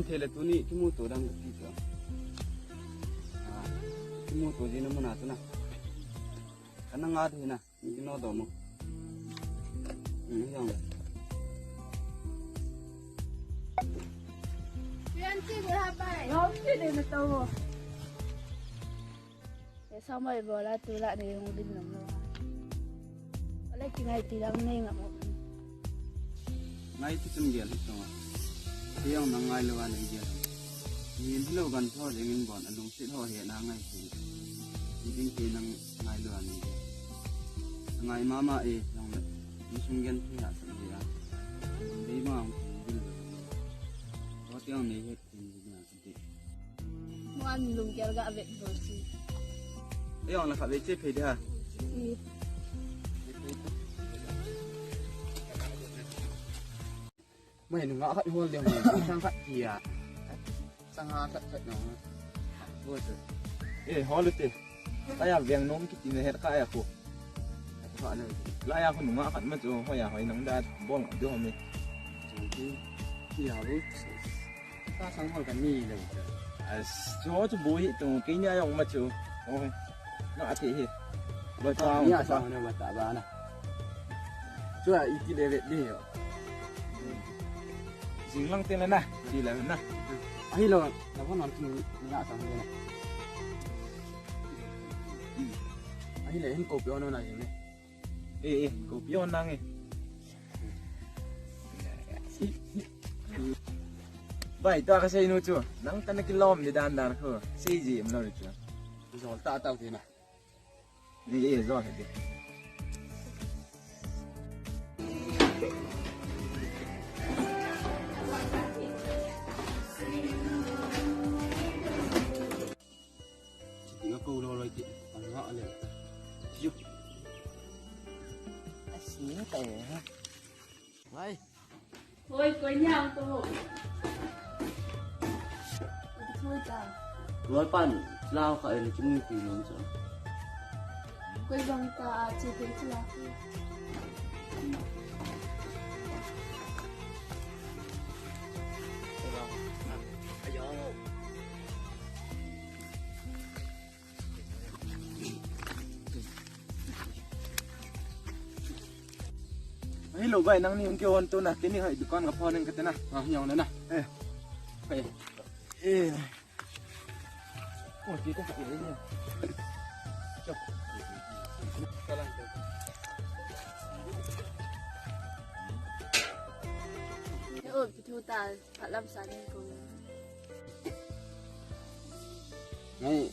ngon thele tu ni ki mu to dang ki to ki mu to ji na mu na tu na kana nga thi na ki no do mu yang Pian chi của hai bài không thì để nó tàu để sau mày bỏ ra từ lại để không đinh lắm rồi lấy cái này thì đang nên là một ngai ti chum gel to yang na ngai lo an gel yin lo gan tho de ngin bon alung sit ho he na ngai ti ding ti nang ngai lo an ngai mama e yang ni sum gen ti ha sa ya dei ma din lo tiang ni he ti ni na ti mua ăn lùng kéo gạ vẹn rồi chị yang la kha be che phe de ha mày đừng ngõ khách hôn liền mình sang khách gì à sang ha khách khách nó vui rồi ê hỏi được tiền cái à vàng nôm cái gì này hết cái à cô họ này lại à không ngõ khách mà chú hỏi à hỏi nóng đa bông ở đâu mình thì à lúc ta sang hỏi cái gì rồi à chú bùi tụ cái nhà ông mà chú ôi nó thì gì bởi sao nhà sao này mà tạ bà này chú à ít cái đề vệ đi hiểu jing lang tên na di la na ai lo la ko non tin nga sang ni ai le hin ko pyo no na yin e ko pyo na nge bai ta ka sei no chu nang tan kilom di dan dan ko sei ji em lo chu zo ta ta ti na ni e zo he câu lo rồi chị bằng họ liền chịu xí tè ha vậy thôi cưới nhau tôi thôi chào nói bạn lao khởi là chúng mình tìm nó rồi quay vòng ta chỉ thấy chứ là ấy lỗ vậy năng niệm kêu tôi là cái này hãy con gặp con nên cái thế nào nhau nữa này ê ê ôi cái cái gì đấy nhỉ chụp nếu ổn thì thu ta phải làm sao nên cùng ngay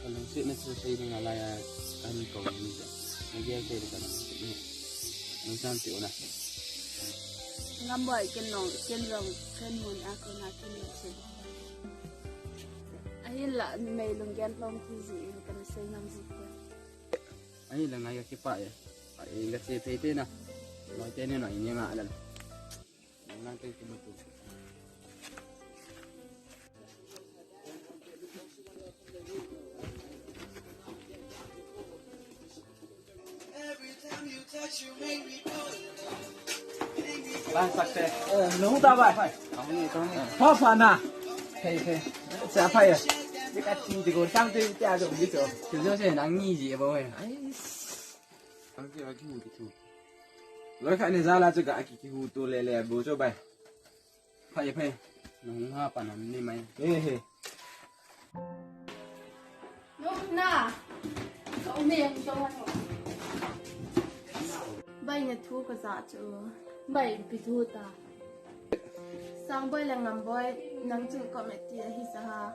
kalau sih nak selesai dengan layak kami kau ini lagi ada di dalam ini macam tu lah ngắm bởi cái nòng trên rồng trên nguồn a con na trên nguồn trên ấy là mày lùng ghen long thì gì cần xây năm gì ấy là ngay cái phải cái xe phê thế nào nói tên này nói như ngã là năng cái một chút Lan sạch sẽ nấu ta vậy khó phản à thầy sẽ phải à cái cách gì thì còn sang tới cha rồi biết rồi thì nó sẽ đáng nghi gì vậy ấy thằng kia cái hũ thì nói khai này ra là cho cả cái hũ tôi lè bố cho bài phải nấu hoa phản làm nên mày ê lúc nào cậu miệng cho anh bây nhà thu có giá chưa bảy bị thu ta sang bây là ngắm bây nắng chừng có mẹ tia hi sa ha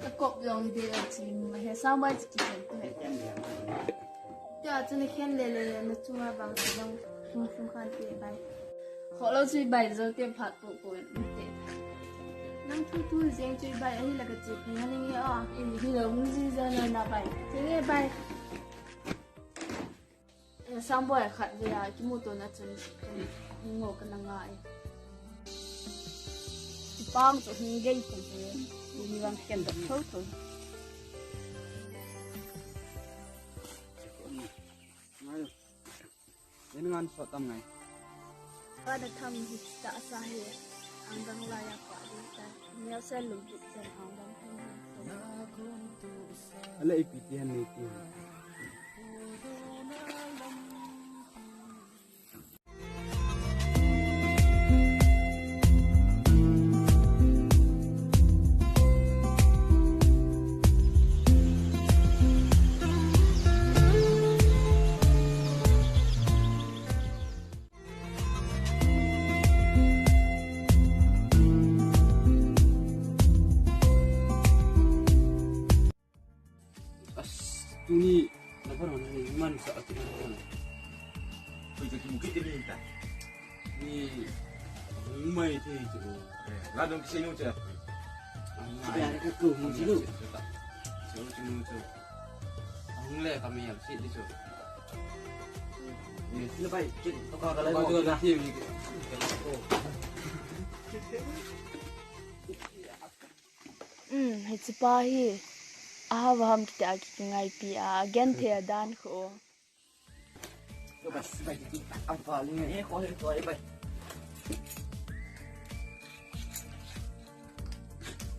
cái cột dòng đi là chỉ mà hè sang bây chỉ cần tuổi giờ cho nên khen lề nó chung là bằng cái bằng không khăn tia bay họ lâu chơi bảy giờ tiêm phạt bộ bộ tệ nắng thu riêng chơi bảy ấy là cái gì thì anh nghe à em thì là muốn gì giờ là bảy thế nghe bảy sang bữa khát về cái mũ tôi nó chân ngủ cái năng ngại băng cho hình gây cũng thế đi vào kén được thôi thôi đến ngon sợ tâm này có được thăm đã xa hè hanggang laya pa dito. Niya sa lubit sa hanggang hanggang. Ala ipitihan ni iti. Ini apa namanya iman saat itu. Begitu mungkin ini tak. Ini umai itu. Ladang kesini macam. Sudah ada ke mungkin tu. Jauh cuma tu. Angle kami yang sit di situ. Ini lebih kita kalau kalau tu dah sih ni. It's bahi. Aham kita aki ngai pi again the dan ko. Bas baik kita apa ni? Kau itu ada baik.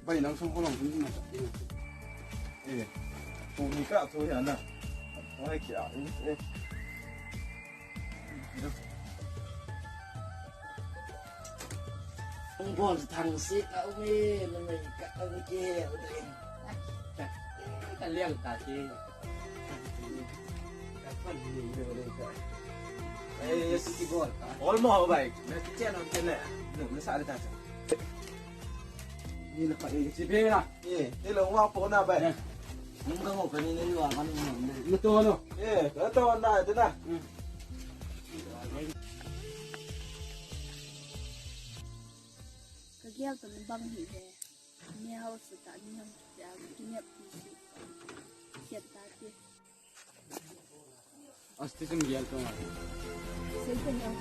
Baik langsung kolong ini macam ini. Bumi kat tu yang nak. Orang kira ini. Bol thằng xích ở bên mình cả ở kia Kita liang tadi. Kapan ni boleh tak? Ya sikit bol. Bol mau baik. Nak kecil nak kena. Nak besar ada tak? Ni lepas ni cipi lah. Ni lewat apa nak baik? nhưng có một cái này là con mình Betul tu. Betul nak tu nak. Kagial tu bang hi de. Ni house ta ni ham kita kini pi si. Kiat ta ti. Asti sembilan tu. Sen yang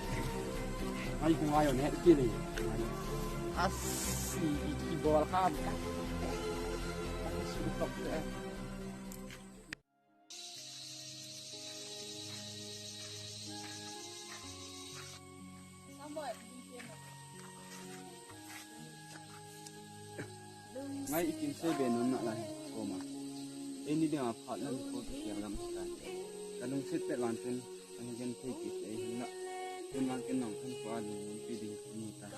Ay kung ayaw ni kini. Asi iki bol kam kan. Sutok dah. sampai Ngai ikin sebe nun nak lah koma. Ini dia apa lah ni kau tiap dalam sekarang. Kalau setiap lantin, ane jangan take it. Nak, jangan kenang kan kuali, pilih ni tak.